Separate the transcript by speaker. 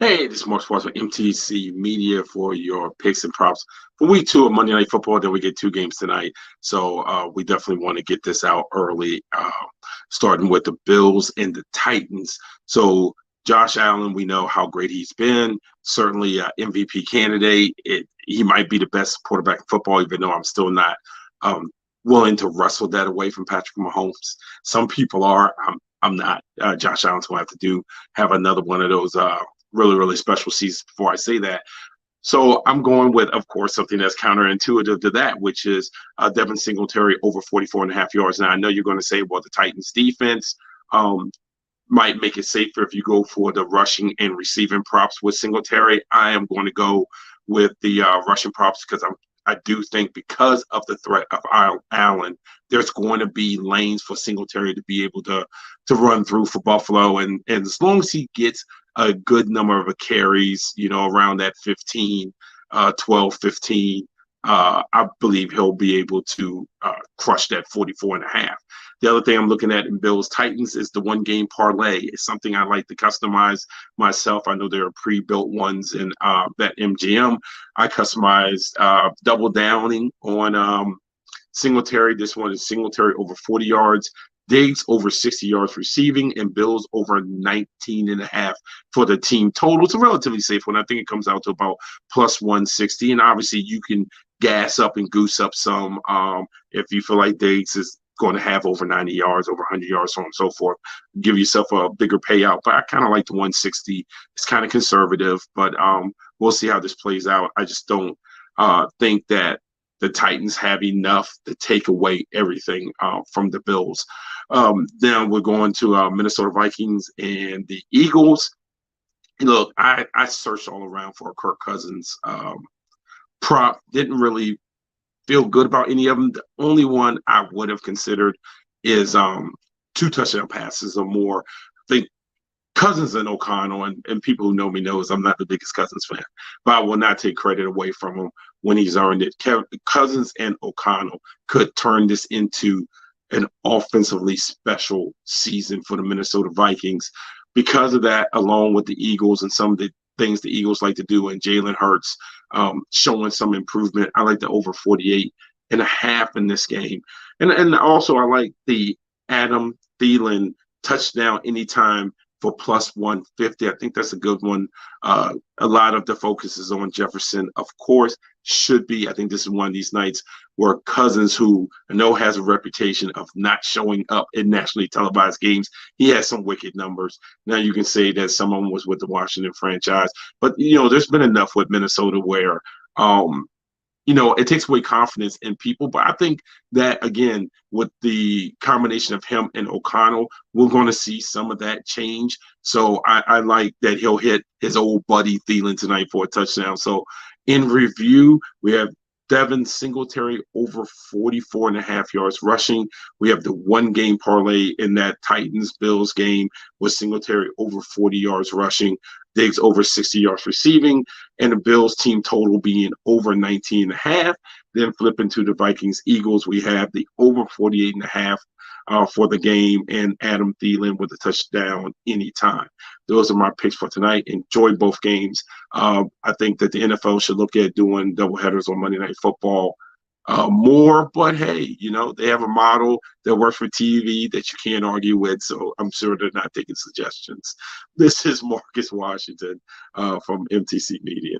Speaker 1: Hey, this is Mark Sports with MTC Media for your picks and props for week 2 of Monday Night Football. Then we get 2 games tonight. So we definitely want to get this out early, starting with the Bills and the Titans. So Josh Allen, we know how great he's been. Certainly MVP candidate. He might be the best quarterback in football, even though I'm still not willing to wrestle that away from Patrick Mahomes. Some people are. I'm not. Josh Allen's going to have to have another one of those really special seasons before I say that. So I'm going with, of course, something that's counterintuitive to that, which is Devin Singletary over 44.5 yards. Now, I know you're going to say, well, the Titans defense might make it safer if you go for the rushing and receiving props with Singletary. I am going to go with the rushing props because I do think because of the threat of Allen, there's going to be lanes for Singletary to be able to run through for Buffalo. And as long as he gets a good number of carries, around that 12, 15, I believe he'll be able to crush that 44.5. The other thing I'm looking at in Bills Titans is the one game parlay. It's something I like to customize myself. I know there are pre-built ones in that MGM. I customized double downing on Singletary. This one is Singletary over 40 yards, Diggs over 60 yards receiving, and Bills over 19.5 for the team total. It's a relatively safe one. I think it comes out to about plus 160. And obviously you can gas up and goose up some if you feel like Diggs is going to have over 90 yards, over 100 yards, so on and so forth. Give yourself a bigger payout. But I kind of like the 160. It's kind of conservative, but we'll see how this plays out. I just don't think that the Titans have enough to take away everything from the Bills. Then we're going to Minnesota Vikings and the Eagles. Look, I searched all around for a Kirk Cousins prop. Didn't really feel good about any of them. The only one I would have considered is 2 touchdown passes or more. I think Cousins and O'Connell, and people who know me knows I'm not the biggest Cousins fan, but I will not take credit away from him when he's earned it. Cousins and O'Connell could turn this into an offensively special season for the Minnesota Vikings. Because of that, along with the Eagles and some of the things the Eagles like to do, and Jalen Hurts showing some improvement, I like the over 48.5 in this game. And also I like the Adam Thielen touchdown anytime for plus 150. I think that's a good one. A lot of the focus is on Jefferson, of course, should be. I think this is one of these nights where Cousins, who I know has a reputation of not showing up in nationally televised games, he has some wicked numbers. Now you can say that someone was with the Washington franchise, but there's been enough with Minnesota where it takes away confidence in people. But I think that, again, with the combination of him and O'Connell, we're going to see some of that change. So I like that he'll hit his old buddy Thielen tonight for a touchdown. So in review, we have Devin Singletary over 44.5 yards rushing. We have the one game parlay in that Titans-Bills game with Singletary over 40 yards rushing, Diggs over 60 yards receiving, and the Bills team total being over 19.5. Then flipping to the Vikings-Eagles, we have the over 48.5 for the game, and Adam Thielen with a touchdown anytime. Those are my picks for tonight. Enjoy both games. I think that the NFL should look at doing doubleheaders on Monday Night Football more, but hey, they have a model that works for TV that you can't argue with, so I'm sure they're not taking suggestions. This is Marcus Washington from MTC Media.